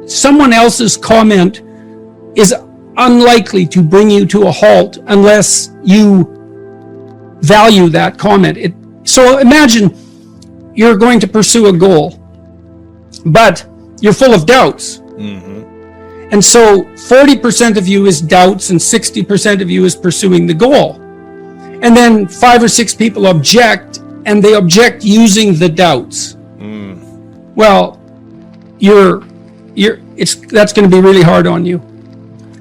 someone else's comment is unlikely to bring you to a halt unless you value that comment. So imagine you're going to pursue a goal, but you're full of doubts. And so 40% of you is doubts and 60% of you is pursuing the goal. And then 5 or 6 people object, and they object using the doubts. Well, that's going to be really hard on you.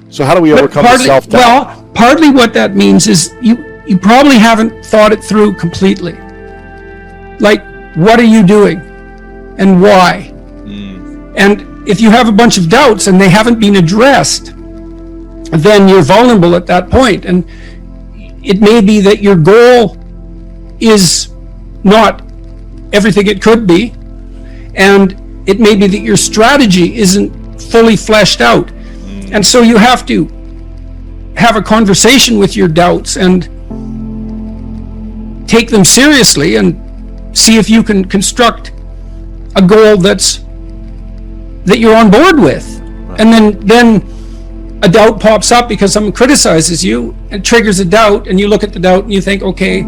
So how do we overcome the self-doubt? Well, partly what that means is you probably haven't thought it through completely. Like, what are you doing and why? And if you have a bunch of doubts and they haven't been addressed, then you're vulnerable at that point. And it may be that your goal is not everything it could be, and it may be that your strategy isn't fully fleshed out. And so you have to have a conversation with your doubts and take them seriously and see if you can construct a goal that you're on board with. And then a doubt pops up because someone criticizes you and triggers a doubt, and you look at the doubt and you think, okay,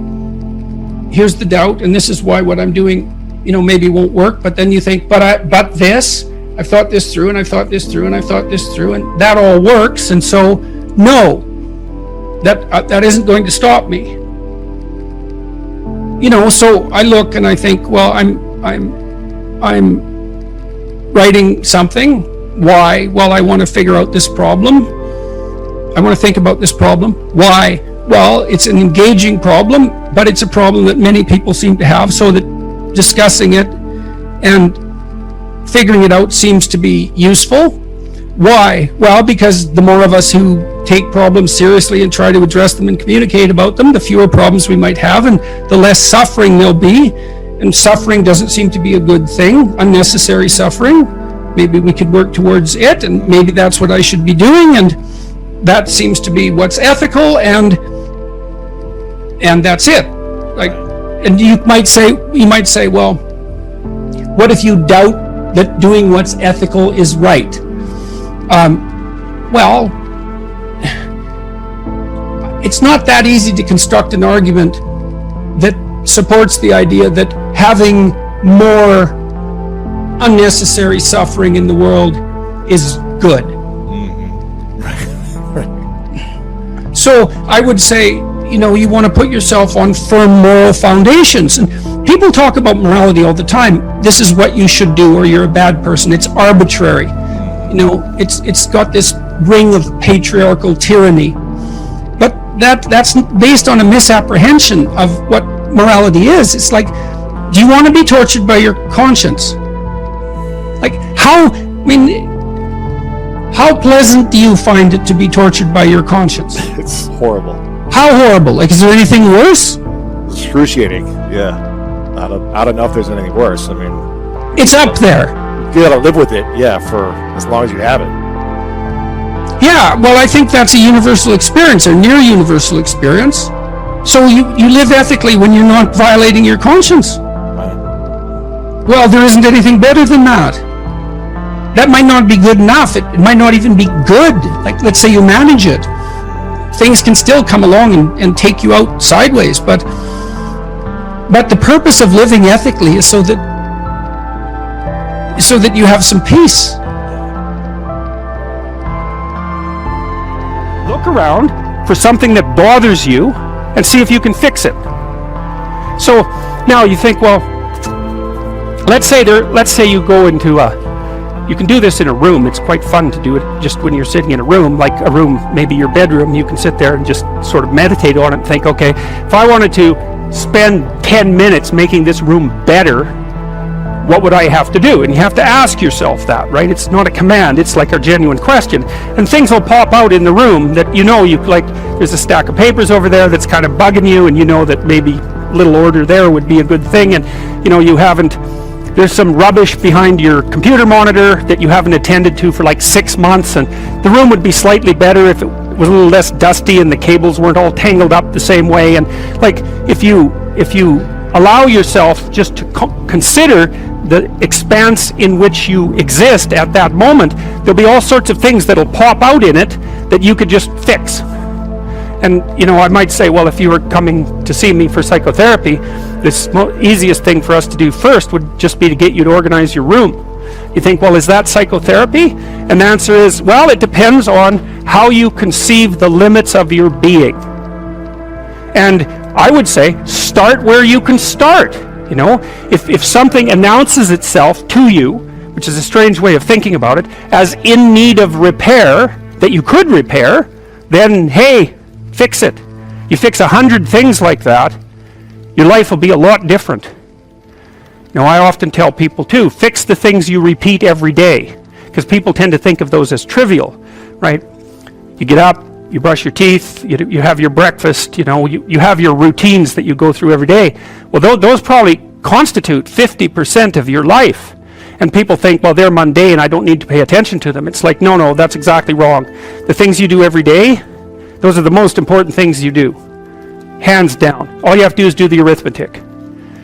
here's the doubt, and this is why what I'm doing, maybe won't work. But then you think, but this, I've thought this through, and I've thought this through, and I've thought this through, and that all works. And so, no, that isn't going to stop me. So I look and I think, well, I'm writing something. Why? Well, I want to figure out this problem. I want to think about this problem. Why? Well, it's an engaging problem, but it's a problem that many people seem to have, so that discussing it and figuring it out seems to be useful. Why? Well, because the more of us who take problems seriously and try to address them and communicate about them, the fewer problems we might have, and the less suffering there'll be. And suffering doesn't seem to be a good thing, unnecessary suffering. Maybe we could work towards it, and maybe that's what I should be doing, and that seems to be what's ethical, and that's it. And you might say, well, what if you doubt that doing what's ethical is right? Well, it's not that easy to construct an argument that supports the idea that having more unnecessary suffering in the world is good. So I would say, you want to put yourself on firm moral foundations. And people talk about morality all the time. This is what you should do, or you're a bad person. It's arbitrary. It's got this ring of patriarchal tyranny. But that's based on a misapprehension of what morality is. It's like, do you want to be tortured by your conscience? Like, how pleasant do you find it to be tortured by your conscience? It's horrible. How horrible? Like, is there anything worse? Excruciating, yeah. I don't know if there's anything worse. It's up there. You gotta live with it, yeah, for as long as you have it. Yeah, well, I think that's a universal experience, a near universal experience. So you live ethically when you're not violating your conscience. Well, there isn't anything better than that. That might not be good enough. It might not even be good. Like, let's say you manage it. Things can still come along and take you out sideways. But the purpose of living ethically is so that you have some peace. Look around for something that bothers you and see if you can fix it. So now you think, well, let's say you go into you can do this in a room. It's quite fun to do it just when you're sitting in a room, like a room, maybe your bedroom. You can sit there and just sort of meditate on it and think, okay, if I wanted to spend 10 minutes making this room better, what would I have to do? And you have to ask yourself that, right? It's not a command, it's like a genuine question. And things will pop out in the room that you like, there's a stack of papers over there that's kind of bugging you, and that maybe a little order there would be a good thing, and there's some rubbish behind your computer monitor that you haven't attended to for like 6 months, and the room would be slightly better if it was a little less dusty and the cables weren't all tangled up the same way. And like, if you allow yourself just to consider the expanse in which you exist at that moment, there'll be all sorts of things that'll pop out in it that you could just fix. And, I might say, well, if you were coming to see me for psychotherapy, this easiest thing for us to do first would just be to get you to organize your room. You think, well, is that psychotherapy? And the answer is, well, it depends on how you conceive the limits of your being. And I would say, start where you can start. If something announces itself to you, which is a strange way of thinking about it, as in need of repair, that you could repair, then, hey, fix it. You fix 100 things like that, your life will be a lot different. I often tell people too, fix the things you repeat every day, because people tend to think of those as trivial, right? You get up, you brush your teeth, you have your breakfast, you have your routines that you go through every day. Well, those probably constitute 50% of your life. And people think, well, they're mundane, I don't need to pay attention to them. It's like, no, that's exactly wrong. The things you do every day, those are the most important things you do. Hands down. All you have to do is do the arithmetic.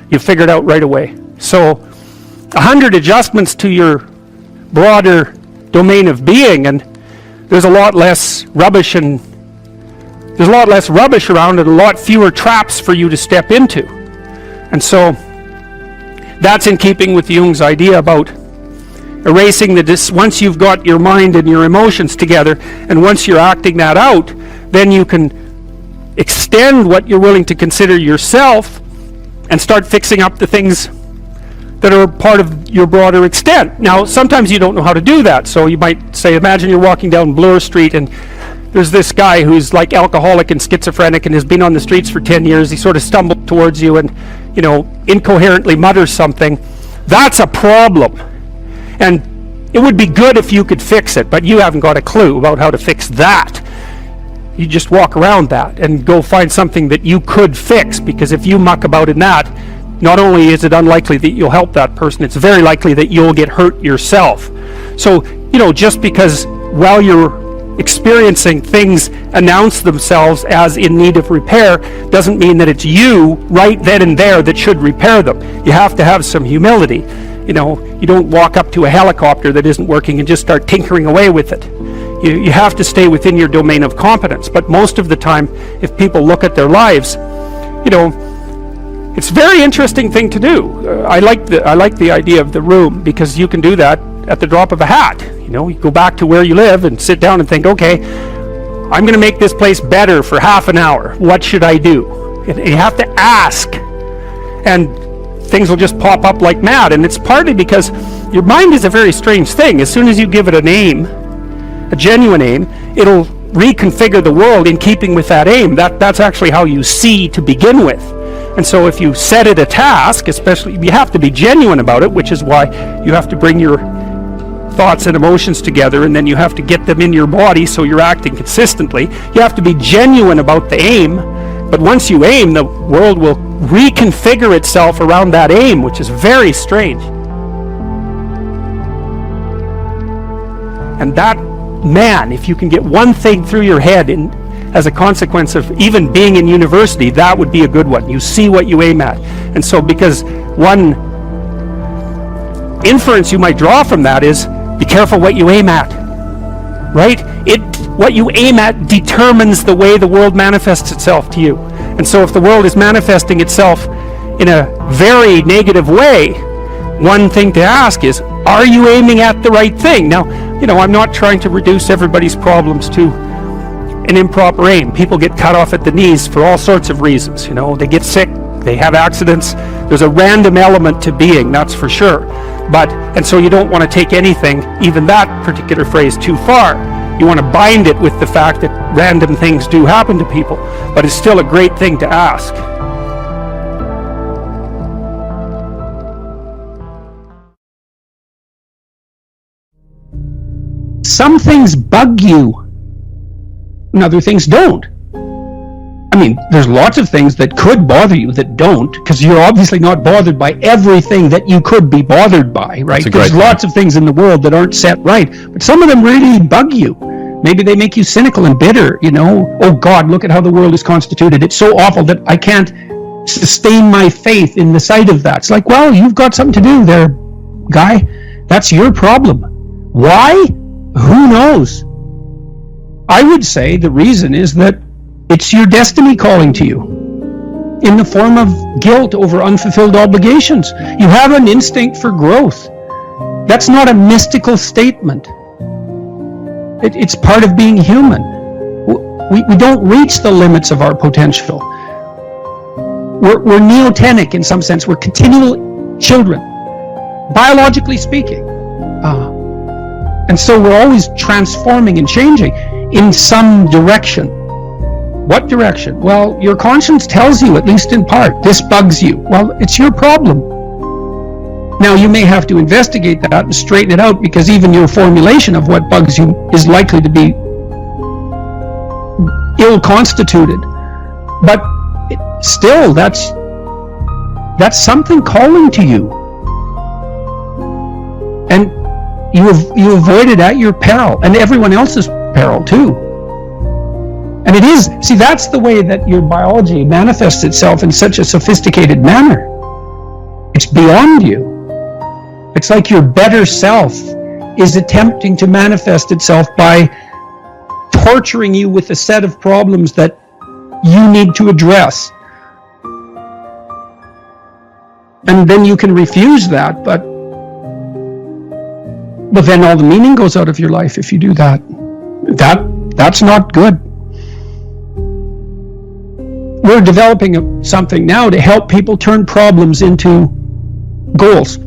You figure it out right away. So, 100 adjustments to your broader domain of being, and there's a lot less rubbish around, and a lot fewer traps for you to step into. And so, that's in keeping with Jung's idea about erasing once you've got your mind and your emotions together, and once you're acting that out, then you can extend what you're willing to consider yourself and start fixing up the things that are part of your broader extent. Now, sometimes you don't know how to do that, so you might say, imagine you're walking down Bloor Street and there's this guy who's like alcoholic and schizophrenic and has been on the streets for 10 years. He sort of stumbled towards you and, incoherently mutters something. That's a problem. And it would be good if you could fix it, but you haven't got a clue about how to fix that. You just walk around that and go find something that you could fix, because if you muck about in that, not only is it unlikely that you'll help that person, it's very likely that you'll get hurt yourself. So, just because while you're experiencing things announce themselves as in need of repair, doesn't mean that it's you right then and there that should repair them. You have to have some humility. You don't walk up to a helicopter that isn't working and just start tinkering away with it. You have to stay within your domain of competence. But most of the time, if people look at their lives, it's a very interesting thing to do. I like the idea of the room, because you can do that at the drop of a hat. You go back to where you live and sit down and think, okay, I'm going to make this place better for half an hour. What should I do? And you have to ask, and things will just pop up like mad. And it's partly because your mind is a very strange thing. As soon as you give it a name, a genuine aim, it'll reconfigure the world in keeping with that aim. That's actually how you see to begin with. And so if you set it a task, especially, you have to be genuine about it, which is why you have to bring your thoughts and emotions together, and then you have to get them in your body so you're acting consistently. You have to be genuine about the aim, but once you aim, the world will reconfigure itself around that aim, which is very strange. And that, man, if you can get one thing through your head as a consequence of even being in university, that would be a good one. You see what you aim at. And so, because one inference you might draw from that is, be careful what you aim at, right? What you aim at determines the way the world manifests itself to you. And so if the world is manifesting itself in a very negative way, one thing to ask is, are you aiming at the right thing? Now, I'm not trying to reduce everybody's problems to an improper aim. People get cut off at the knees for all sorts of reasons. They get sick, they have accidents. There's a random element to being, that's for sure. And so you don't want to take anything, even that particular phrase, too far. You want to bind it with the fact that random things do happen to people, but it's still a great thing to ask. Some things bug you, and other things don't. There's lots of things that could bother you that don't, because you're obviously not bothered by everything that you could be bothered by, right? There's lots of things in the world that aren't set right, but some of them really bug you. Maybe they make you cynical and bitter, Oh God, look at how the world is constituted. It's so awful that I can't sustain my faith in the sight of that. It's like, well, you've got something to do there, guy, that's your problem. Why? Who knows? I would say the reason is that it's your destiny calling to you in the form of guilt over unfulfilled obligations. You have an instinct for growth. That's not a mystical statement. It's part of being human. We don't reach the limits of our potential. We're neotenic in some sense. We're continual children, biologically speaking. And so we're always transforming and changing in some direction. What direction? Well, your conscience tells you, at least in part, this bugs you. Well, it's your problem. Now, you may have to investigate that and straighten it out, because even your formulation of what bugs you is likely to be ill-constituted. But still, that's something calling to you. And you avoid it at your peril, and everyone else's peril too. And it is, see, that's the way that your biology manifests itself in such a sophisticated manner. It's beyond you. It's like your better self is attempting to manifest itself by torturing you with a set of problems that you need to address. And then you can refuse that, but then all the meaning goes out of your life if you do that. That's not good. We're developing something now to help people turn problems into goals.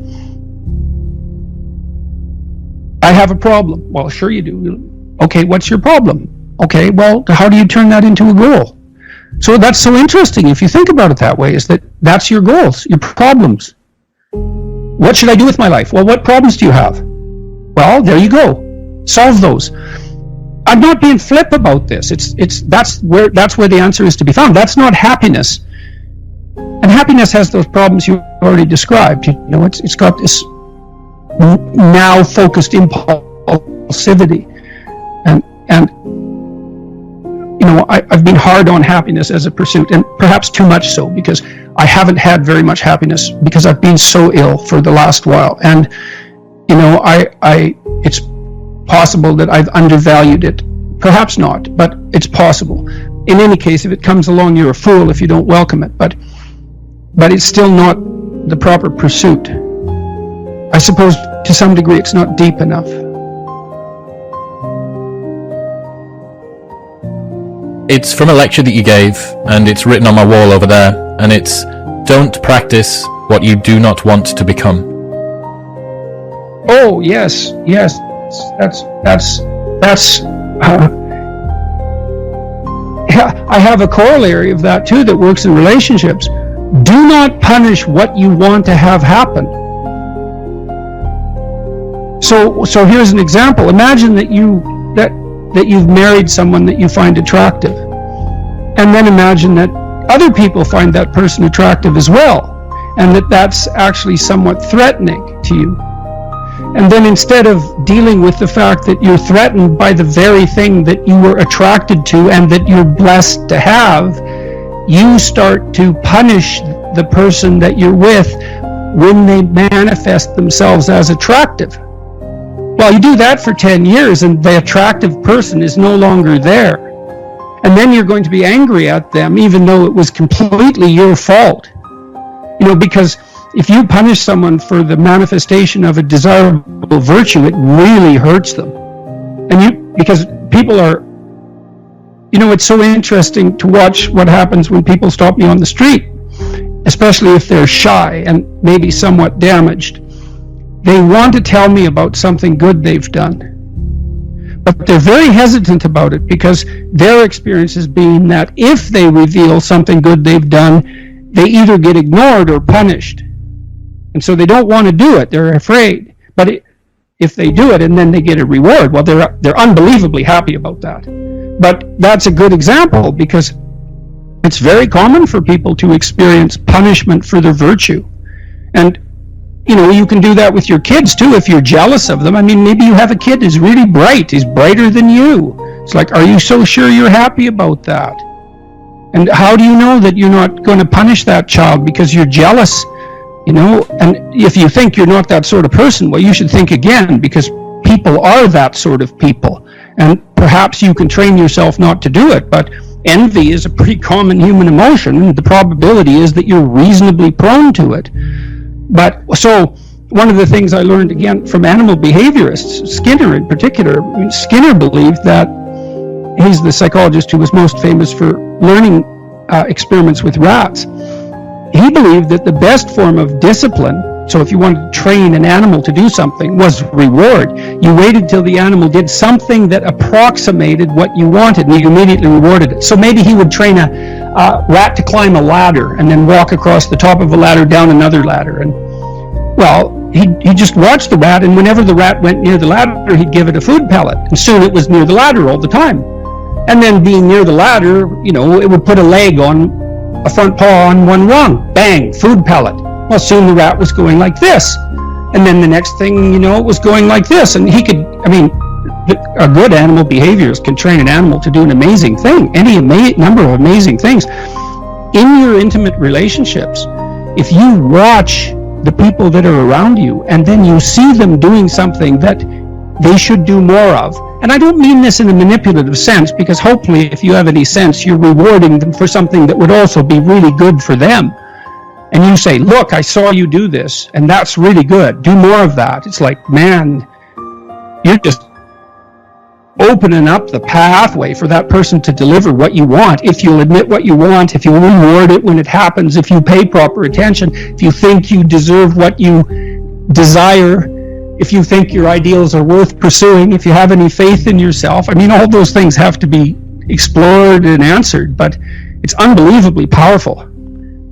I have a problem. Well, sure you do. Okay, what's your problem? Okay, well, how do you turn that into a goal? So that's so interesting if you think about it that way, is that that's your goals, your problems. What should I do with my life? Well, what problems do you have? Well, there you go. Solve those. I'm not being flip about this. That's where the answer is to be found. That's not happiness. And happiness has those problems you already described. You know, it's got this now focused impulsivity, and you know, I've been hard on happiness as a pursuit, and perhaps too much so, because I haven't had very much happiness because I've been so ill for the last while. And you know, it's possible that I've undervalued it. Perhaps not, but it's possible. In any case, if it comes along, you're a fool if you don't welcome it. But it's still not the proper pursuit. I suppose to some degree it's not deep enough. It's from a lecture that you gave, and it's written on my wall over there, and it's, "Don't practice what you do not want to become." Oh, yes. That's I have a corollary of that too that works in relationships. Do not punish what you want to have happen. So here's an example. Imagine that you've married someone that you find attractive, and then imagine that other people find that person attractive as well, and that's actually somewhat threatening to you. And then instead of dealing with the fact that you're threatened by the very thing that you were attracted to and that you're blessed to have, you start to punish the person that you're with when they manifest themselves as attractive. Well, you do that for 10 years and the attractive person is no longer there. And then you're going to be angry at them even though it was completely your fault. You know, because if you punish someone for the manifestation of a desirable virtue, it really hurts them. Because people are, you know, it's so interesting to watch what happens when people stop me on the street, especially if they're shy and maybe somewhat damaged. They want to tell me about something good they've done, but they're very hesitant about it because their experience has been that if they reveal something good they've done, they either get ignored or punished. And so they don't want to do it. They're afraid. But if they do it and then they get a reward, well, they're unbelievably happy about that. But that's a good example because it's very common for people to experience punishment for their virtue. And, you know, you can do that with your kids too if you're jealous of them. I mean, maybe you have a kid who's really bright. He's brighter than you. It's like, are you so sure you're happy about that? And how do you know that you're not going to punish that child because you're jealous? You know, and if you think you're not that sort of person, well, you should think again, because people are that sort of people. And perhaps you can train yourself not to do it, but envy is a pretty common human emotion, and the probability is that you're reasonably prone to it. But so one of the things I learned again from animal behaviorists, Skinner in particular, Skinner believed that, he's the psychologist who was most famous for learning experiments with rats. He believed that the best form of discipline, so if you wanted to train an animal to do something, was reward. You waited till the animal did something that approximated what you wanted, and you immediately rewarded it. So maybe he would train a rat to climb a ladder and then walk across the top of a ladder down another ladder. And well, he just watched the rat, and whenever the rat went near the ladder, he'd give it a food pellet, and soon it was near the ladder all the time. And then being near the ladder, you know, it would put a leg on a front paw on one rung, bang, food pellet. Well, soon the rat was going like this, and then the next thing you know, it was going like this. And he could, I mean, a good animal behaviorist can train an animal to do an amazing thing, any number of amazing things. In your intimate relationships, if you watch the people that are around you, and then you see them doing something that they should do more of. And I don't mean this in a manipulative sense, because hopefully if you have any sense, you're rewarding them for something that would also be really good for them. And you say, look, I saw you do this, and that's really good. Do more of that. It's like, man, you're just opening up the pathway for that person to deliver what you want. If you'll admit what you want, if you reward it when it happens, if you pay proper attention, if you think you deserve what you desire, if you think your ideals are worth pursuing, if you have any faith in yourself. I mean, all those things have to be explored and answered, but it's unbelievably powerful.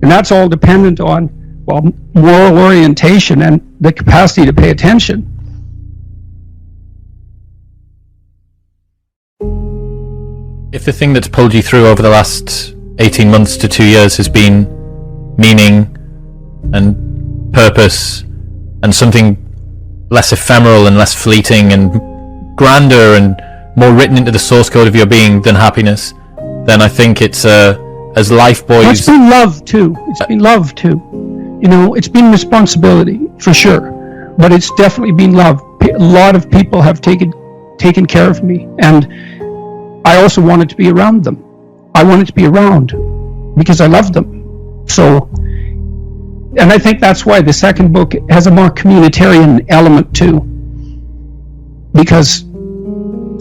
And that's all dependent on, well, moral orientation and the capacity to pay attention. If the thing that's pulled you through over the last 18 months to 2 years has been meaning and purpose and something less ephemeral and less fleeting and grander and more written into the source code of your being than happiness, then I think it's as life boys. It's been love too. It's been love too. You know, it's been responsibility for sure, but it's definitely been love. A lot of people have taken care of me, and I also wanted to be around them. I wanted to be around because I loved them. So. And I think that's why the second book has a more communitarian element too, because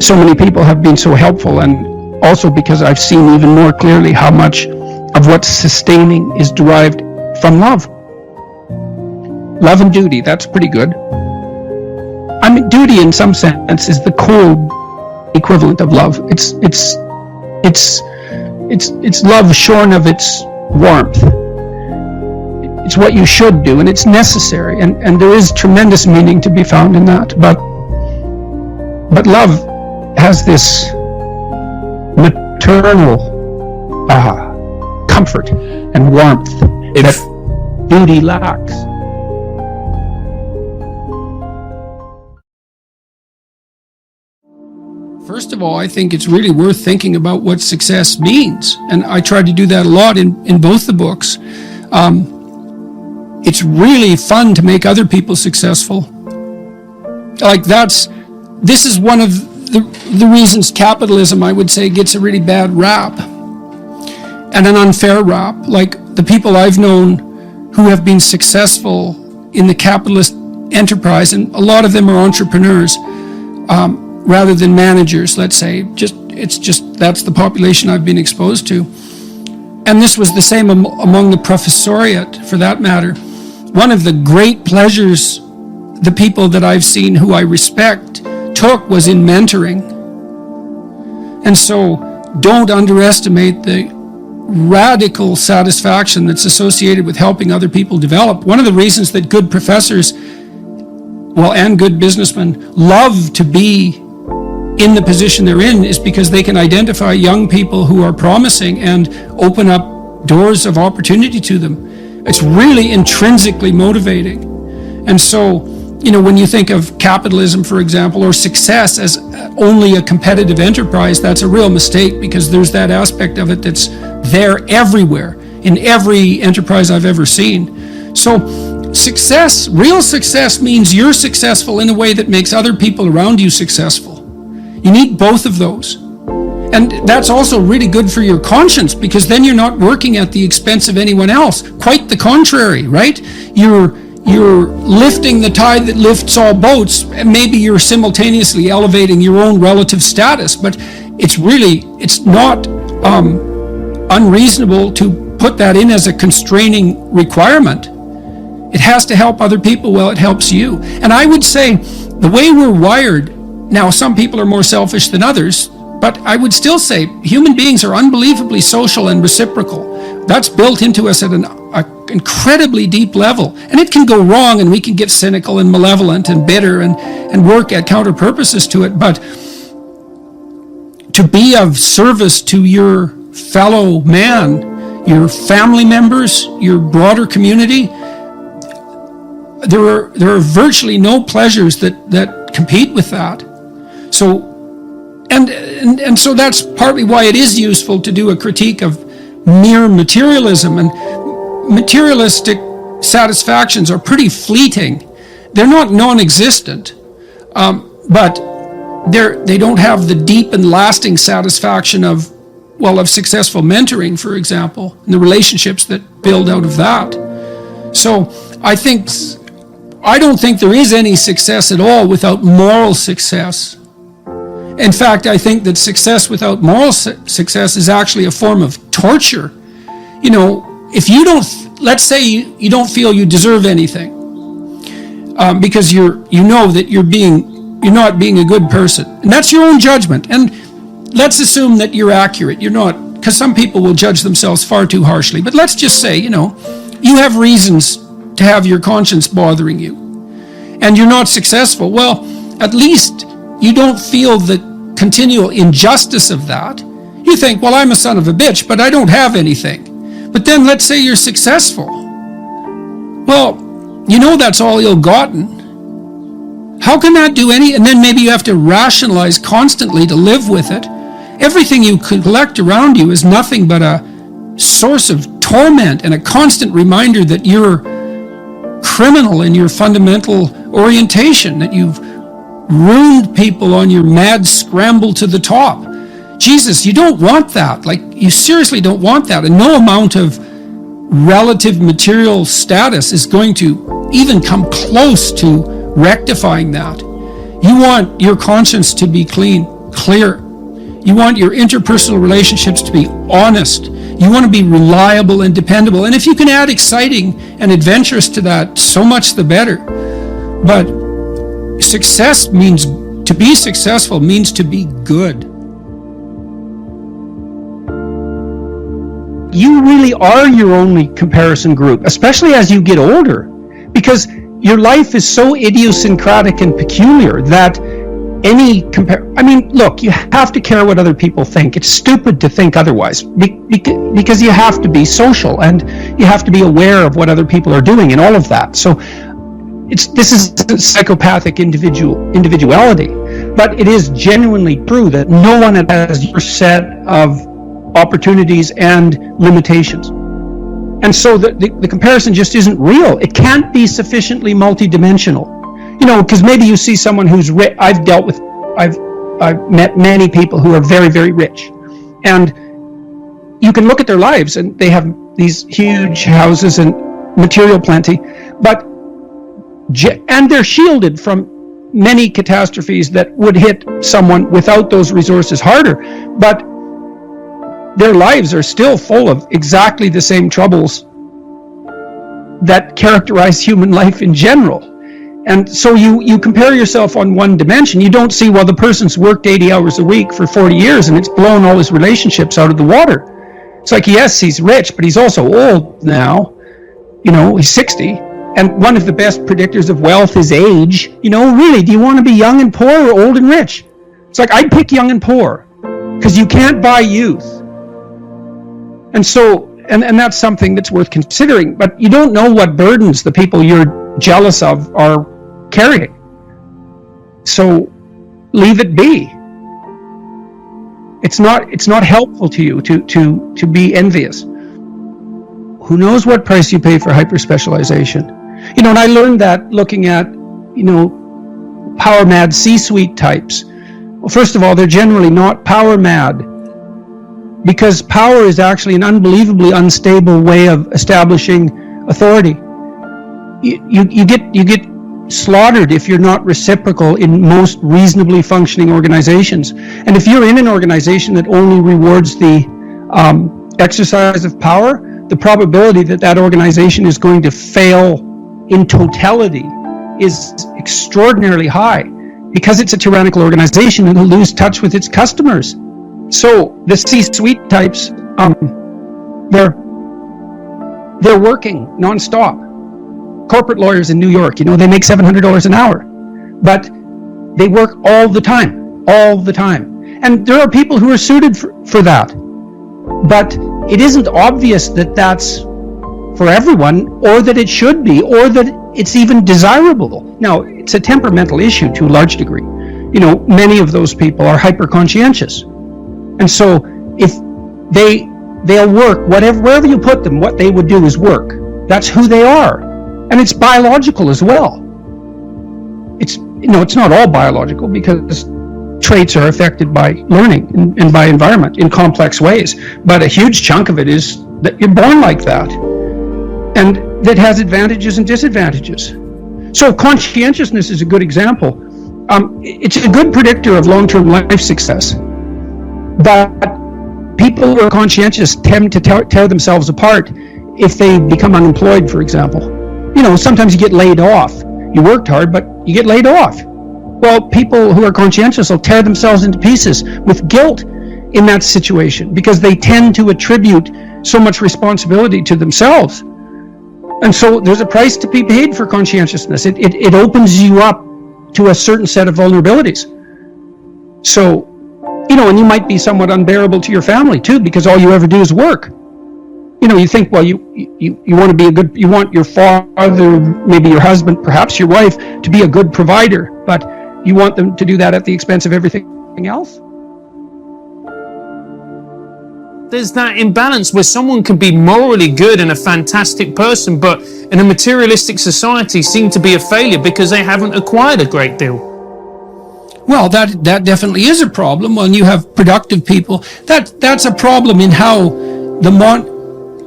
so many people have been so helpful, and also because I've seen even more clearly how much of what's sustaining is derived from love. Love and duty, that's pretty good. I mean, duty in some sense is the cold equivalent of love. It's love shorn of its warmth. It's what you should do, and it's necessary, and there is tremendous meaning to be found in that. But love has this maternal comfort and warmth that duty lacks. First of all, I think it's really worth thinking about what success means, and I tried to do that a lot in both the books. It's really fun to make other people successful. Like this is one of the reasons capitalism, I would say, gets a really bad rap and an unfair rap. Like the people I've known who have been successful in the capitalist enterprise, and a lot of them are entrepreneurs rather than managers, let's say. That's the population I've been exposed to. And this was the same among the professoriate, for that matter. One of the great pleasures the people that I've seen who I respect took was in mentoring. And so don't underestimate the radical satisfaction that's associated with helping other people develop. One of the reasons that good professors, and good businessmen love to be in the position they're in is because they can identify young people who are promising and open up doors of opportunity to them. It's really intrinsically motivating. And so, when you think of capitalism, for example, or success as only a competitive enterprise, that's a real mistake, because there's that aspect of it that's there everywhere, in every enterprise I've ever seen. So real success means you're successful in a way that makes other people around you successful. You need both of those. And that's also really good for your conscience, because then you're not working at the expense of anyone else. Quite the contrary, right? You're lifting the tide that lifts all boats, and maybe you're simultaneously elevating your own relative status, but it's not unreasonable to put that in as a constraining requirement. It has to help other people while it helps you. And I would say the way we're wired, now some people are more selfish than others, but I would still say human beings are unbelievably social and reciprocal. That's built into us at an incredibly deep level. And it can go wrong, and we can get cynical and malevolent and bitter and work at counter purposes to it. But to be of service to your fellow man, your family members, your broader community, there are virtually no pleasures that compete with that. So, and so that's partly why it is useful to do a critique of mere materialism. And materialistic satisfactions are pretty fleeting. They're not non-existent, but they don't have the deep and lasting satisfaction of successful mentoring, for example, and the relationships that build out of that. So I don't think there is any success at all without moral success. In fact, I think that success without moral success is actually a form of torture. You know, if you don't, let's say you don't feel you deserve anything, because you know that you're not being a good person, and that's your own judgment. And let's assume that you're accurate. You're not, because some people will judge themselves far too harshly. But let's just say, you have reasons to have your conscience bothering you, and you're not successful. Well, at least you don't feel the continual injustice of that. You think, well, I'm a son of a bitch, but I don't have anything. But then let's say you're successful. Well, that's all ill-gotten. How can that do any? And then maybe you have to rationalize constantly to live with it. Everything you collect around you is nothing but a source of torment and a constant reminder that you're criminal in your fundamental orientation, that you've ruined people on your mad scramble to the top. Jesus, you don't want that. You seriously don't want that. And no amount of relative material status is going to even come close to rectifying that. You want your conscience to be clear. You want your interpersonal relationships to be honest. You want to be reliable and dependable. And if you can add exciting and adventurous to that, so much the better. But to be successful means to be good. You really are your only comparison group, especially as you get older, because your life is so idiosyncratic and peculiar that look, you have to care what other people think. It's stupid to think otherwise, because you have to be social and you have to be aware of what other people are doing and all of that. So this is psychopathic individuality, but it is genuinely true that no one has your set of opportunities and limitations. And so the comparison just isn't real. It can't be sufficiently multidimensional. Because maybe you see someone who's rich. I've met many people who are very, very rich. And you can look at their lives and they have these huge houses and material plenty, and they're shielded from many catastrophes that would hit someone without those resources harder. But their lives are still full of exactly the same troubles that characterize human life in general. And so you compare yourself on one dimension. You don't see, well, the person's worked 80 hours a week for 40 years and it's blown all his relationships out of the water. It's like, yes, he's rich, but he's also old now. He's 60. And one of the best predictors of wealth is age. Really, do you want to be young and poor or old and rich? It's like, I'd pick young and poor, because you can't buy youth. And so, and that's something that's worth considering. But you don't know what burdens the people you're jealous of are carrying. So leave it be. It's not helpful to you to be envious. Who knows what price you pay for hyperspecialization? You know, and I learned that looking at, you know, power mad C-suite types. Well, first of all, they're generally not power mad, because power is actually an unbelievably unstable way of establishing authority. You get slaughtered if you're not reciprocal in most reasonably functioning organizations. And if you're in an organization that only rewards the exercise of power, the probability that that organization is going to fail in totality is extraordinarily high, because it's a tyrannical organization and it'll lose touch with its customers. So the C-suite types, they're working nonstop. Corporate lawyers in New York, you know, they make $700 an hour, but they work all the time. And there are people who are suited for that, but it isn't obvious that that's for everyone, or that it should be, or that it's even desirable. Now, it's a temperamental issue to a large degree. You know, many of those people are hyper-conscientious. And so if they'll work, wherever you put them, what they would do is work. That's who they are. And it's biological as well. It's not all biological, because traits are affected by learning and by environment in complex ways. But a huge chunk of it is that you're born like that. And that has advantages and disadvantages. So conscientiousness is a good example. It's a good predictor of long-term life success. But people who are conscientious tend to tear themselves apart if they become unemployed, for example. You know, sometimes you get laid off. You worked hard, but you get laid off. Well, people who are conscientious will tear themselves into pieces with guilt in that situation, because they tend to attribute so much responsibility to themselves. And so there's a price to be paid for conscientiousness. It opens you up to a certain set of vulnerabilities. So, you know, and you might be somewhat unbearable to your family too, because all you ever do is work. You know, you think, well, you want to be you want your father, maybe your husband, perhaps your wife, to be a good provider, but you want them to do that at the expense of everything else? There's that imbalance where someone can be morally good and a fantastic person, but in a materialistic society seem to be a failure because they haven't acquired a great deal. Well, that definitely is a problem when you have productive people. That's a problem in how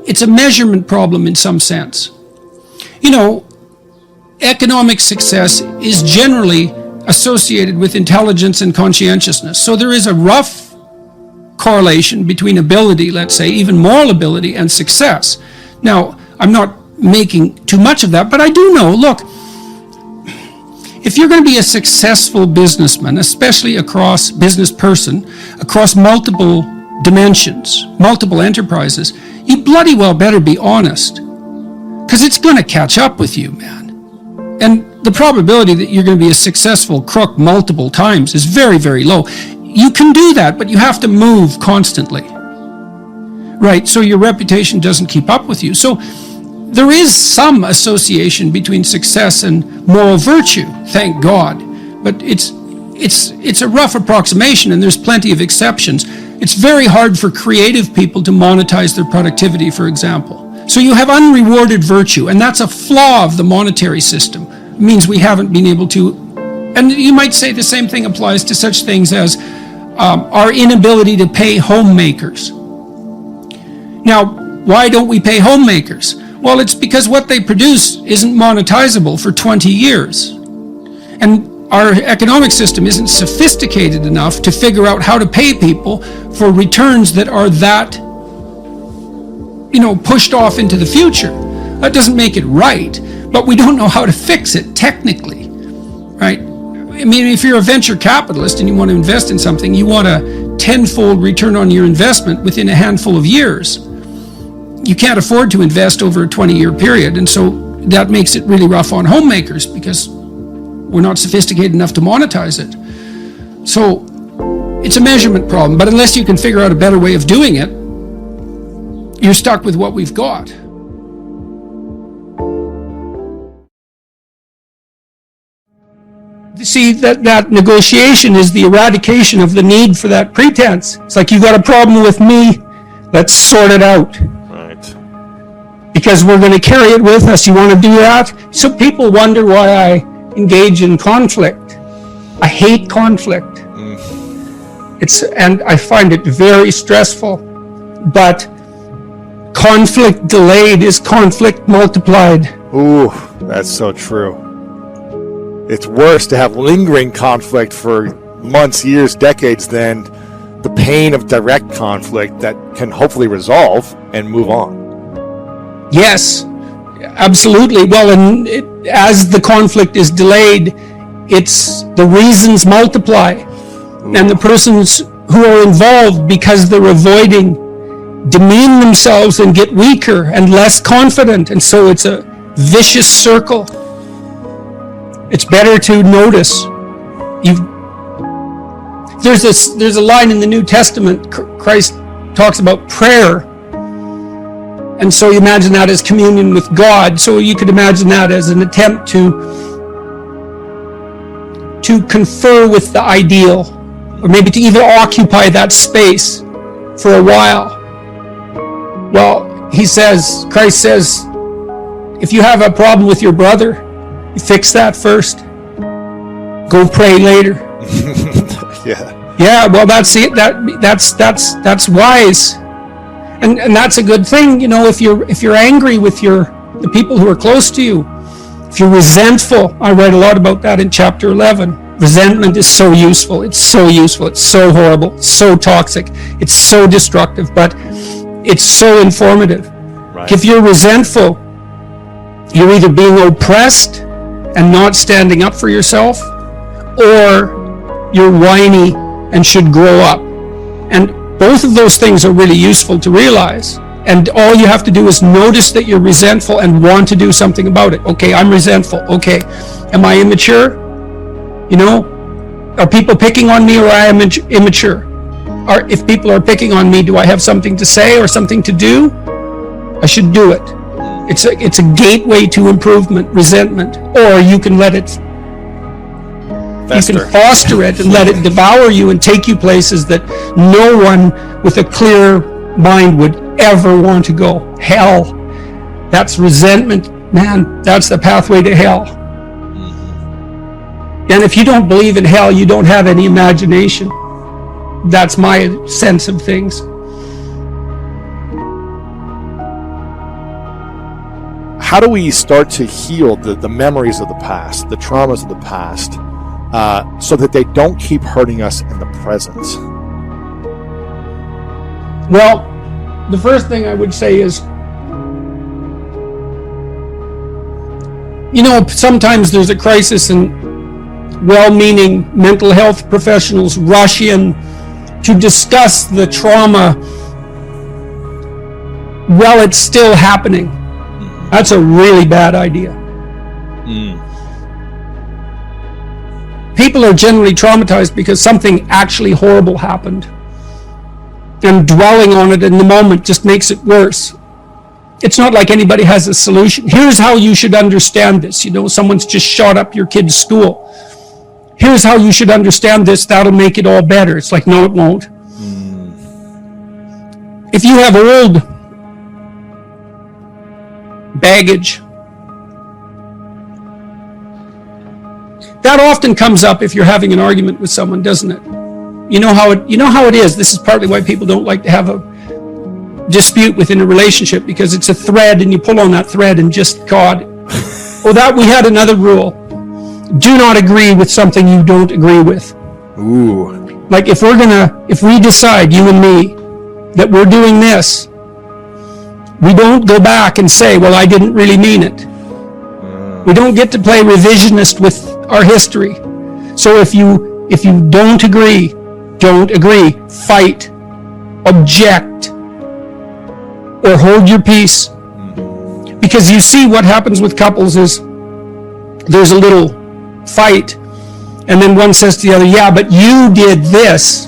it's a measurement problem in some sense. You know, economic success is generally associated with intelligence and conscientiousness. So there is a rough correlation between ability, let's say, even moral ability, and success. Now, I'm not making too much of that, but I do know, look, if you're going to be a successful businessman, especially across multiple dimensions, multiple enterprises, you bloody well better be honest, because it's going to catch up with you, man. And the probability that you're going to be a successful crook multiple times is very, very low. You can do that, but you have to move constantly, right? So your reputation doesn't keep up with you. So there is some association between success and moral virtue, thank God. But it's a rough approximation, and there's plenty of exceptions. It's very hard for creative people to monetize their productivity, for example. So you have unrewarded virtue, and that's a flaw of the monetary system. It means we haven't been able to, and you might say the same thing applies to such things as our inability to pay homemakers. Now, why don't we pay homemakers? Well, it's because what they produce isn't monetizable for 20 years. And our economic system isn't sophisticated enough to figure out how to pay people for returns that are that, pushed off into the future. That doesn't make it right, but we don't know how to fix it technically, right? I mean, if you're a venture capitalist and you want to invest in something, you want a 10-fold return on your investment within a handful of years. You can't afford to invest over a 20-year period, and so that makes it really rough on homemakers because we're not sophisticated enough to monetize it. So it's a measurement problem, but unless you can figure out a better way of doing it, you're stuck with what we've got. See, that negotiation is the eradication of the need for that pretense. It's like, you got a problem with me, let's sort it out. Right. because we're going to carry it with us. You want to do that? So people wonder why I engage in conflict. I hate conflict. And I find it very stressful. But conflict delayed is conflict multiplied. Ooh, that's so true. It's worse to have lingering conflict for months, years, decades than the pain of direct conflict that can hopefully resolve and move on. Yes, absolutely. Well, and as the conflict is delayed, it's the reasons multiply. Ooh. And the persons who are involved, because they're avoiding, demean themselves and get weaker and less confident. And so it's a vicious circle. It's better to notice. There's a line in the New Testament. Christ talks about prayer. And so you imagine that as communion with God. So you could imagine that as an attempt to confer with the ideal, or maybe to even occupy that space for a while. Well, Christ says, if you have a problem with your brother, you fix that first. Go pray later. Yeah. Yeah, well, that's it. That's wise. And that's a good thing, if you're angry with the people who are close to you, if you're resentful. I write a lot about that in chapter 11. Resentment is so useful. It's so useful. It's so horrible. It's so toxic. It's so destructive, but it's so informative. Right. If you're resentful, you're either being oppressed and not standing up for yourself, or you're whiny and should grow up. And both of those things are really useful to realize. And all you have to do is notice that you're resentful and want to do something about it. Okay, I'm resentful. Okay, am I immature? Are people picking on me, or I am immature? If people are picking on me, do I have something to say or something to do? I should do it. It's a gateway to improvement, resentment. Or you can let it fester. You can foster it and let it devour you and take you places that no one with a clear mind would ever want to go. Hell. That's resentment, man. That's the pathway to hell. And if you don't believe in hell, you don't have any imagination. That's my sense of things. How do we start to heal the memories of the past, the traumas of the past, so that they don't keep hurting us in the present? Well, the first thing I would say is, sometimes there's a crisis and well-meaning mental health professionals rush in to discuss the trauma while it's still happening. That's a really bad idea. People are generally traumatized because something actually horrible happened. And dwelling on it in the moment just makes it worse. It's not like anybody has a solution. Here's how you should understand this. Someone's just shot up your kid's school. Here's how you should understand this. That'll make it all better. It's like, no, it won't. If you have old baggage, that often comes up if you're having an argument with someone, doesn't it? You know how it is. This is partly why people don't like to have a dispute within a relationship, because it's a thread and you pull on that thread and just, God. We had another rule. Do not agree with something you don't agree with. Ooh. Like if we decide, you and me, that we're doing this, we don't go back and say, well, I didn't really mean it. We don't get to play revisionist with our history. So if you don't agree, fight, object, or hold your peace. Because you see what happens with couples is there's a little fight, and then one says to the other, yeah, but you did this.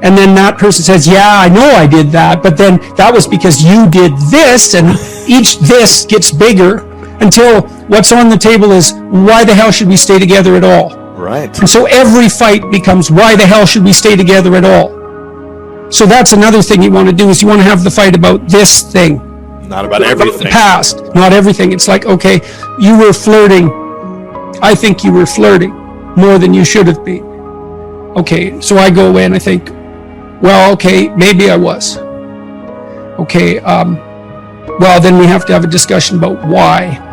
And then that person says, yeah, I know I did that, but then that was because you did this, and each this gets bigger until what's on the table is, why the hell should we stay together at all? Right. And so every fight becomes, why the hell should we stay together at all? So that's another thing you want to do, is you want to have the fight about this thing. Not about everything. The past, not everything. It's like, okay, you were flirting. I think you were flirting more than you should have been. Okay, so I go away and I think, well, okay, maybe I was. Okay, well, then we have to have a discussion about why.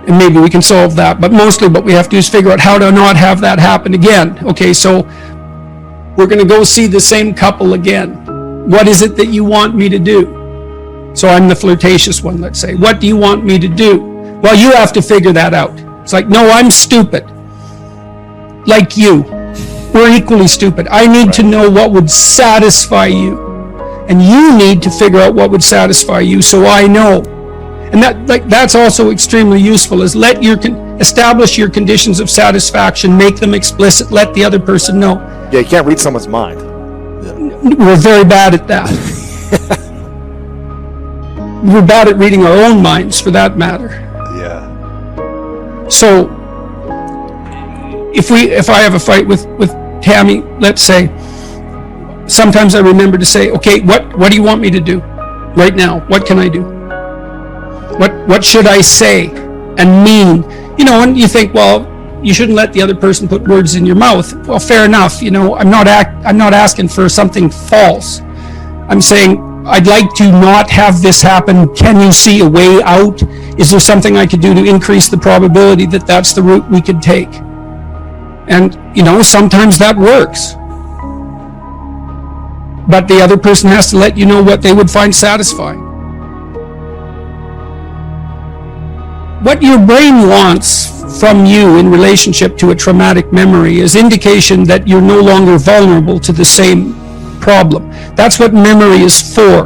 And maybe we can solve that. But mostly what we have to do is figure out how to not have that happen again. Okay, so we're going to go see the same couple again. What is it that you want me to do? So I'm the flirtatious one, let's say. What do you want me to do? Well, you have to figure that out. It's like, no, I'm stupid. Like you. We're equally stupid. I need to know what would satisfy you. And you need to figure out what would satisfy you so I know. And that's also extremely useful, is establish your conditions of satisfaction, make them explicit, let the other person know. Yeah, you can't read someone's mind. We're very bad at that. We're bad at reading our own minds, for that matter. Yeah. So, if I have a fight with Tammy, let's say, sometimes I remember to say, okay, what do you want me to do right now? What can I do? What should I say and mean? You know, and you think, well, you shouldn't let the other person put words in your mouth. Well, fair enough. You know, I'm not asking for something false. I'm saying, I'd like to not have this happen. Can you see a way out? Is there something I could do to increase the probability that that's the route we could take? And, you know, sometimes that works. But the other person has to let you know what they would find satisfying. What your brain wants from you in relationship to a traumatic memory is indication that you're no longer vulnerable to the same problem. That's what memory is for,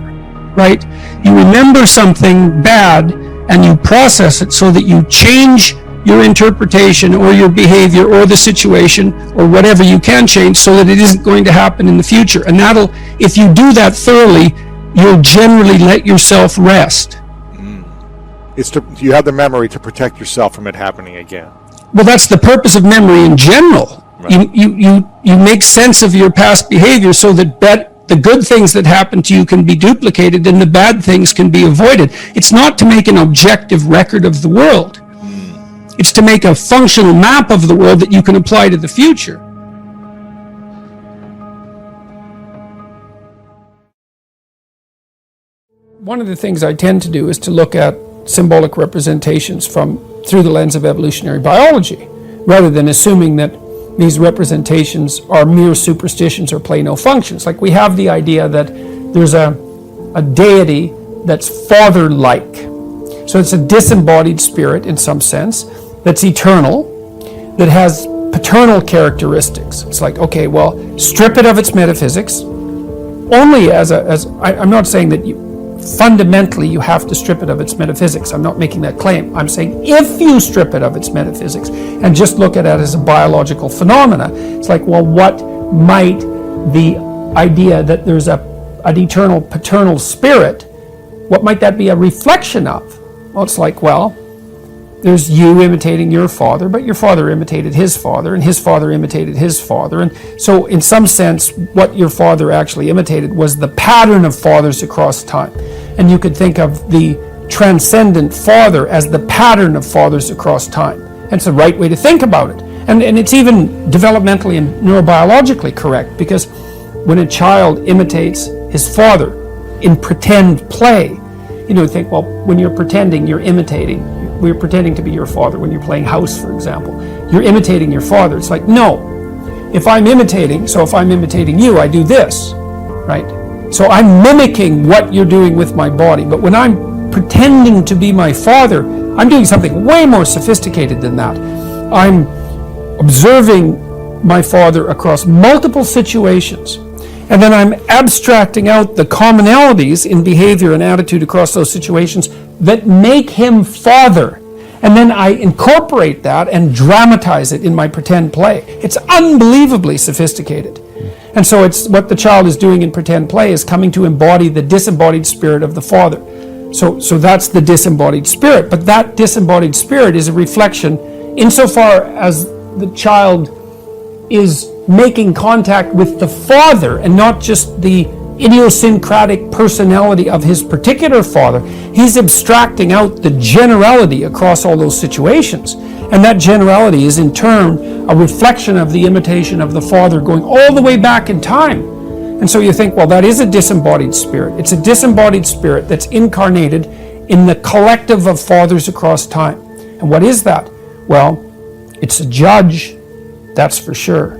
right? You remember something bad and you process it so that you change your interpretation or your behavior or the situation or whatever you can change so that it isn't going to happen in the future. And if you do that thoroughly, you'll generally let yourself rest. You have the memory to protect yourself from it happening again. Well, that's the purpose of memory in general. Right. You make sense of your past behavior so that the good things that happen to you can be duplicated and the bad things can be avoided. It's not to make an objective record of the world. It's to make a functional map of the world that you can apply to the future. One of the things I tend to do is to look at symbolic representations through the lens of evolutionary biology, rather than assuming that these representations are mere superstitions or play no functions. Like we have the idea that there's a deity that's father-like. So it's a disembodied spirit in some sense, that's eternal, that has paternal characteristics. It's like, okay, well, strip it of its metaphysics, only I'm not saying that fundamentally you have to strip it of its metaphysics. I'm not making that claim. I'm saying if you strip it of its metaphysics and just look at it as a biological phenomena, it's like, well, what might the idea that there's an eternal paternal spirit, what might that be a reflection of? Well, it's like, well, there's you imitating your father, but your father imitated his father, and his father imitated his father. And so in some sense, what your father actually imitated was the pattern of fathers across time. And you could think of the transcendent father as the pattern of fathers across time. And it's the right way to think about it. And it's even developmentally and neurobiologically correct, because when a child imitates his father in pretend play, you think, well, when you're pretending, you're imitating. We're pretending to be your father when you're playing house, for example. You're imitating your father. It's like, no. If I'm imitating you, I do this, right? So I'm mimicking what you're doing with my body. But when I'm pretending to be my father, I'm doing something way more sophisticated than that. I'm observing my father across multiple situations. And then I'm abstracting out the commonalities in behavior and attitude across those situations that make him father. And then I incorporate that and dramatize it in my pretend play. It's unbelievably sophisticated. And so it's what the child is doing in pretend play is coming to embody the disembodied spirit of the father. So that's the disembodied spirit. But that disembodied spirit is a reflection insofar as the child is making contact with the father and not just the idiosyncratic personality of his particular father, he's abstracting out the generality across all those situations. And that generality is in turn a reflection of the imitation of the Father going all the way back in time. And so you think, well, that is a disembodied spirit. It's a disembodied spirit that's incarnated in the collective of fathers across time. And what is that? Well, it's a judge, that's for sure.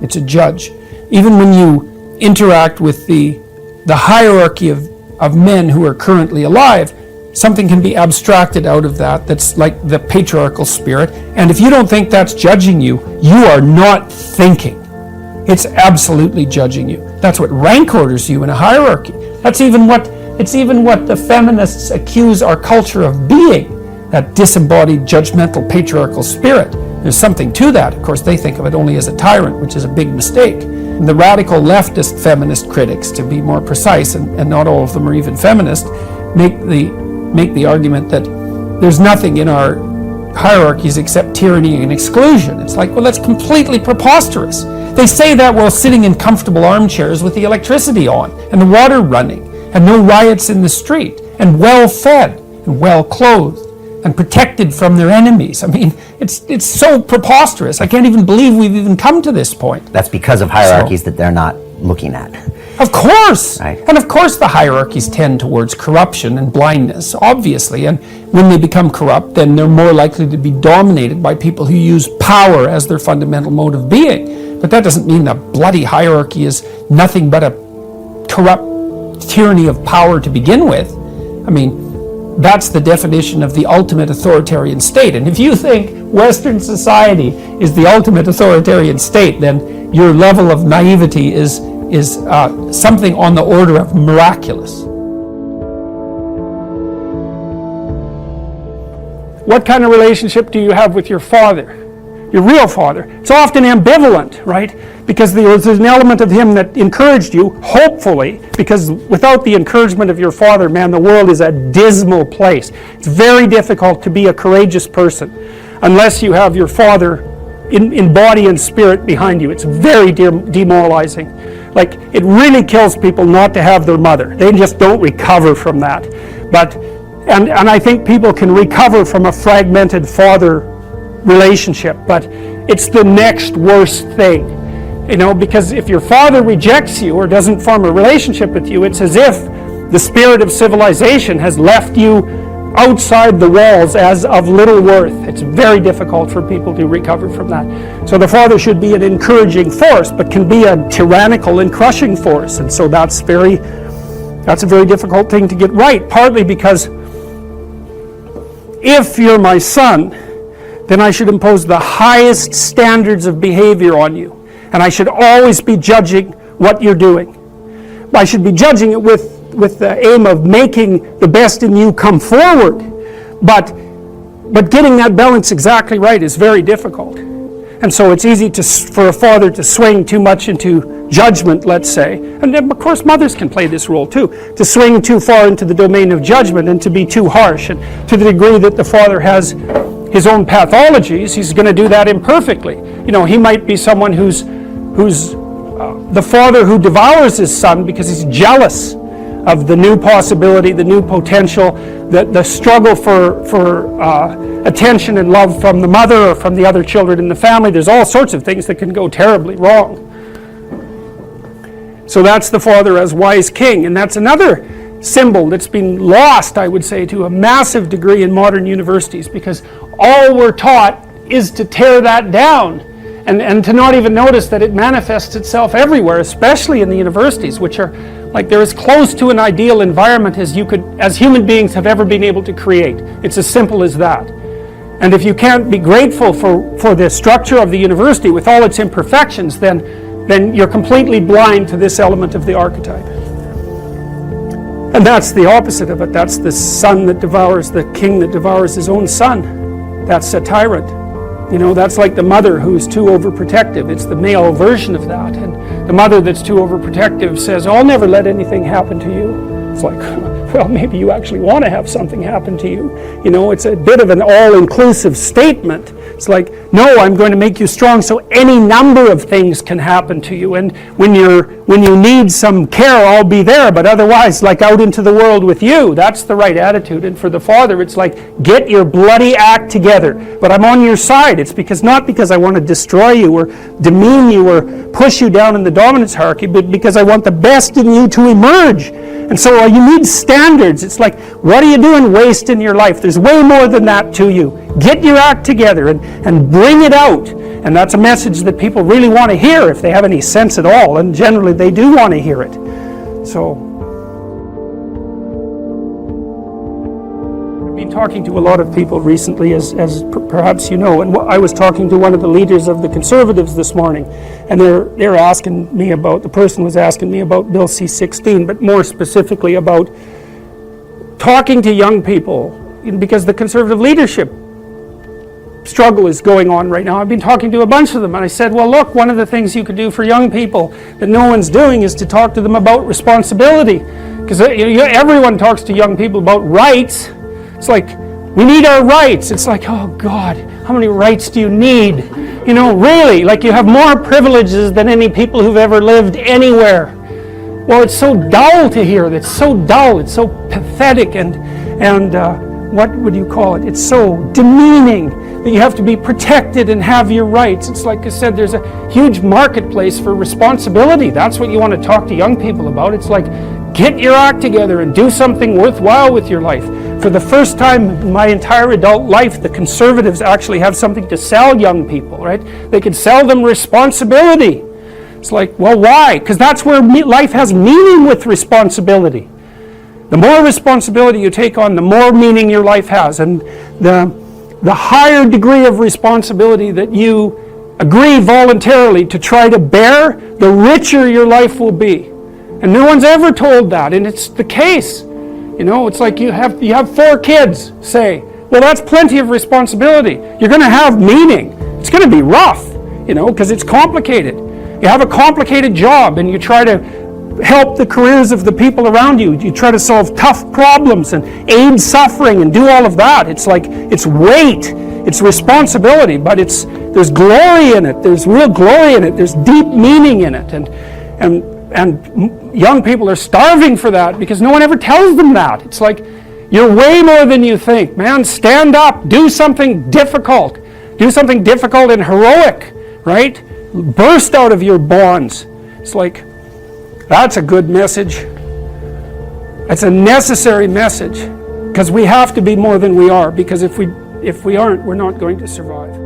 It's a judge. Even when you interact with the hierarchy of men who are currently alive, something can be abstracted out of that that's like the patriarchal spirit. And if you don't think that's judging you, you are not thinking. It's absolutely judging you. That's what rank orders you in a hierarchy. It's even what the feminists accuse our culture of being, that disembodied, judgmental, patriarchal spirit. There's something to that. Of course, they think of it only as a tyrant, which is a big mistake. And the radical leftist feminist critics, to be more precise, and not all of them are even feminist, make the argument that there's nothing in our hierarchies except tyranny and exclusion. It's like, well, that's completely preposterous. They say that while sitting in comfortable armchairs with the electricity on and the water running and no riots in the street and well fed and well clothed and protected from their enemies. I mean, it's so preposterous. I can't even believe we've even come to this point. That's because of hierarchies that they're not looking at. Of course. Right. And of course the hierarchies tend towards corruption and blindness, obviously. And when they become corrupt, then they're more likely to be dominated by people who use power as their fundamental mode of being. But that doesn't mean the bloody hierarchy is nothing but a corrupt tyranny of power to begin with. I mean, that's the definition of the ultimate authoritarian state. And if you think Western society is the ultimate authoritarian state, then your level of naivety is something on the order of miraculous. What kind of relationship do you have with your father? Your real father? It's often ambivalent, right? Because there's an element of him that encouraged you, hopefully, because without the encouragement of your father, man, the world is a dismal place. It's very difficult to be a courageous person unless you have your father in body and spirit behind you. It's very demoralizing. Like, it really kills people not to have their mother. They just don't recover from that. And I think people can recover from a fragmented father relationship, but it's the next worst thing, because if your father rejects you or doesn't form a relationship with you, it's as if the spirit of civilization has left you outside the walls as of little worth. It's very difficult for people to recover from that. So the father should be an encouraging force, but can be a tyrannical and crushing force. And so that's a very difficult thing to get right, partly because if you're my son, then I should impose the highest standards of behavior on you. And I should always be judging what you're doing. I should be judging it with the aim of making the best in you come forward. But getting that balance exactly right is very difficult. And so it's easy for a father to swing too much into judgment, let's say. And then, of course, mothers can play this role too. To swing too far into the domain of judgment and to be too harsh. And to the degree that the father has his own pathologies, he's going to do that imperfectly. He might be someone who's the father who devours his son because he's jealous of the new possibility, the new potential, the struggle for attention and love from the mother or from the other children in the family. There's all sorts of things that can go terribly wrong. So that's the father as wise king, and that's another symbol that's been lost, I would say, to a massive degree in modern universities, because all we're taught is to tear that down and to not even notice that it manifests itself everywhere, especially in the universities, which are like they're as close to an ideal environment as human beings have ever been able to create. It's as simple as that. And if you can't be grateful for the structure of the university with all its imperfections, then you're completely blind to this element of the archetype. And that's the opposite of it. That's the son that devours, the king that devours his own son. That's a tyrant. That's like the mother who's too overprotective. It's the male version of that. And the mother that's too overprotective says, I'll never let anything happen to you. It's like, well, maybe you actually want to have something happen to you. It's a bit of an all-inclusive statement, It's like, no, I'm going to make you strong so any number of things can happen to you. And when you need some care, I'll be there. But otherwise, like out into the world with you, that's the right attitude. And for the Father, it's like, get your bloody act together. But I'm on your side. It's not because I want to destroy you or demean you or push you down in the dominance hierarchy, but because I want the best in you to emerge. And so you need standards. It's like, what are you doing wasting your life? There's way more than that to you. Get your act together and bring it out. And that's a message that people really want to hear if they have any sense at all. And generally they do want to hear it. So I've been talking to a lot of people recently, as perhaps you know, and I was talking to one of the leaders of the Conservatives this morning, and they're asking me about, the person was asking me about Bill C-16, but more specifically about talking to young people, because the Conservative leadership struggle is going on right now. I've been talking to a bunch of them, and I said, well, look, one of the things you could do for young people that no one's doing is to talk to them about responsibility, because everyone talks to young people about rights. It's like, we need our rights. It's like, oh God, how many rights do you need? You know, really, like you have more privileges than any people who've ever lived anywhere. Well, it's so dull to hear. It's so dull. It's so pathetic and what would you call it? It's so demeaning that you have to be protected and have your rights. It's like I said, there's a huge marketplace for responsibility. That's what you want to talk to young people about. It's like, get your act together and do something worthwhile with your life. For the first time in my entire adult life, the Conservatives actually have something to sell young people, right? They can sell them responsibility. It's like, well, why? Because that's where life has meaning with responsibility. The more responsibility you take on, the more meaning your life has. And the higher degree of responsibility that you agree voluntarily to try to bear, the richer your life will be. And no one's ever told that, and it's the case. You know, it's like you have 4 kids, say. Well, that's plenty of responsibility. You're going to have meaning. It's going to be rough, you know, because it's complicated. You have a complicated job, and you try to help the careers of the people around you. You try to solve tough problems and aid suffering and do all of that. It's like, it's weight, it's responsibility, but there's glory in it. There's real glory in it. There's deep meaning in it. And young people are starving for that because no one ever tells them that. It's like, you're way more than you think. Man, stand up. Do something difficult. Do something difficult and heroic, right? Burst out of your bonds. It's like, that's a good message. It's a necessary message because we have to be more than we are, because if we aren't, we're not going to survive.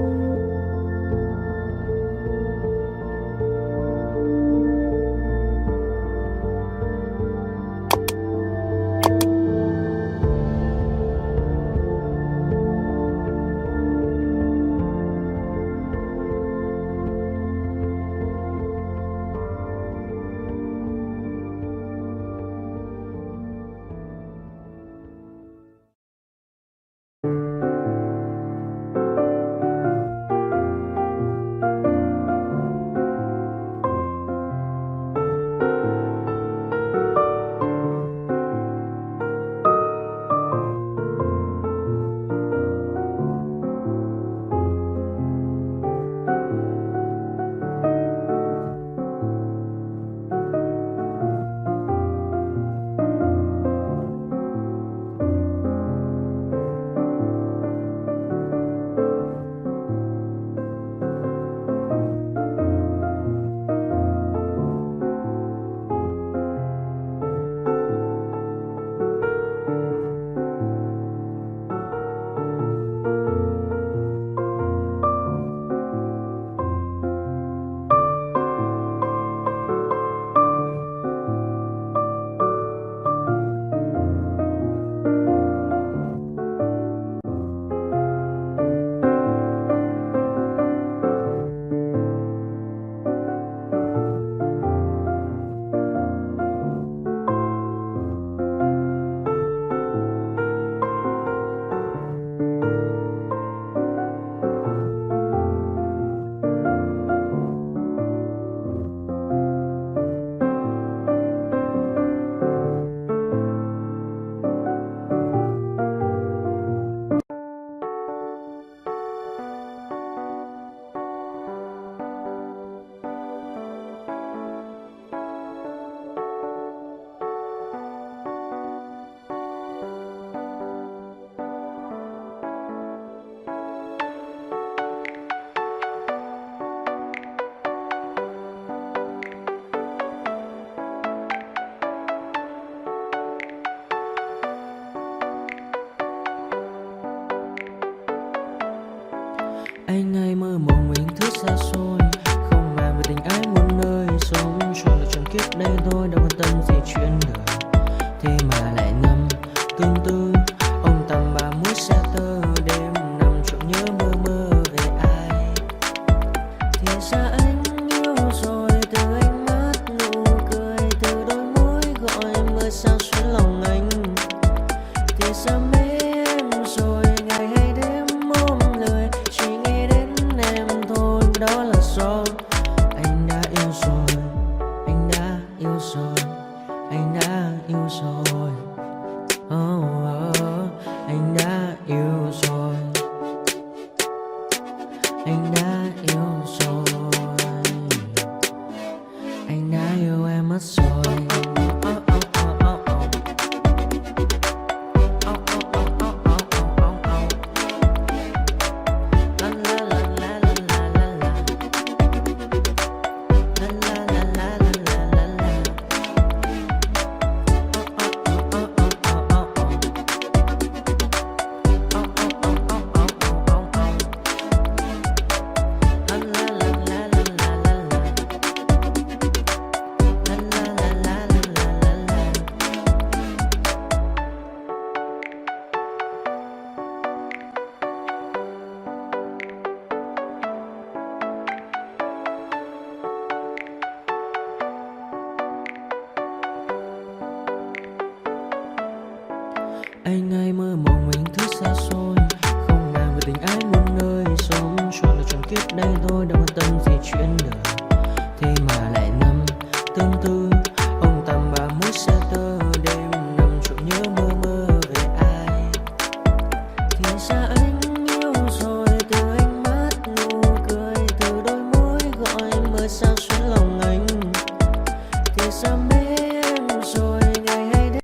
Anh hay mơ mộng mình thứ xa xôi, không màng về tình ái muôn nơi, sống cho là trọn kiếp đây thôi, đâu quan tâm gì chuyện đời. Thế mà lại ngâm tương tư, ông tầm bà mũi xe tơ, đêm nằm trộm nhớ mơ mơ về ai. Thì ra anh yêu rồi, từ ánh mắt nụ cười, từ đôi môi gọi mưa sao xuyến lòng anh. Thì ra mê em rồi, ngày hay đêm ôm lời, chỉ nghĩ đến em thôi, đó là do anh đã yêu rồi, anh đã yêu rồi, anh đã yêu rồi. Oh, oh, anh đã yêu rồi, anh đã yêu rồi, anh đã yêu em mất rồi. Anh hay mơ mộng mình thứ xa xôi, không màng về tình ái muôn nơi, sống cho là trọn kiếp đây thôi, đâu quan tâm gì chuyện đời. Thế mà lại nằm tương tư, ông tầm bà mũi xe tơ, đêm nằm trộm nhớ mơ mơ về ai. Thì ra anh yêu rồi, từ ánh mắt nụ cười, từ đôi môi gọi mưa sao xuyến lòng anh. Thì ra mê em rồi, ngày hay đêm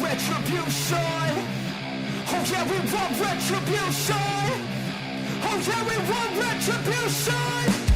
retribution. Oh yeah, we want retribution. Oh yeah, we want retribution.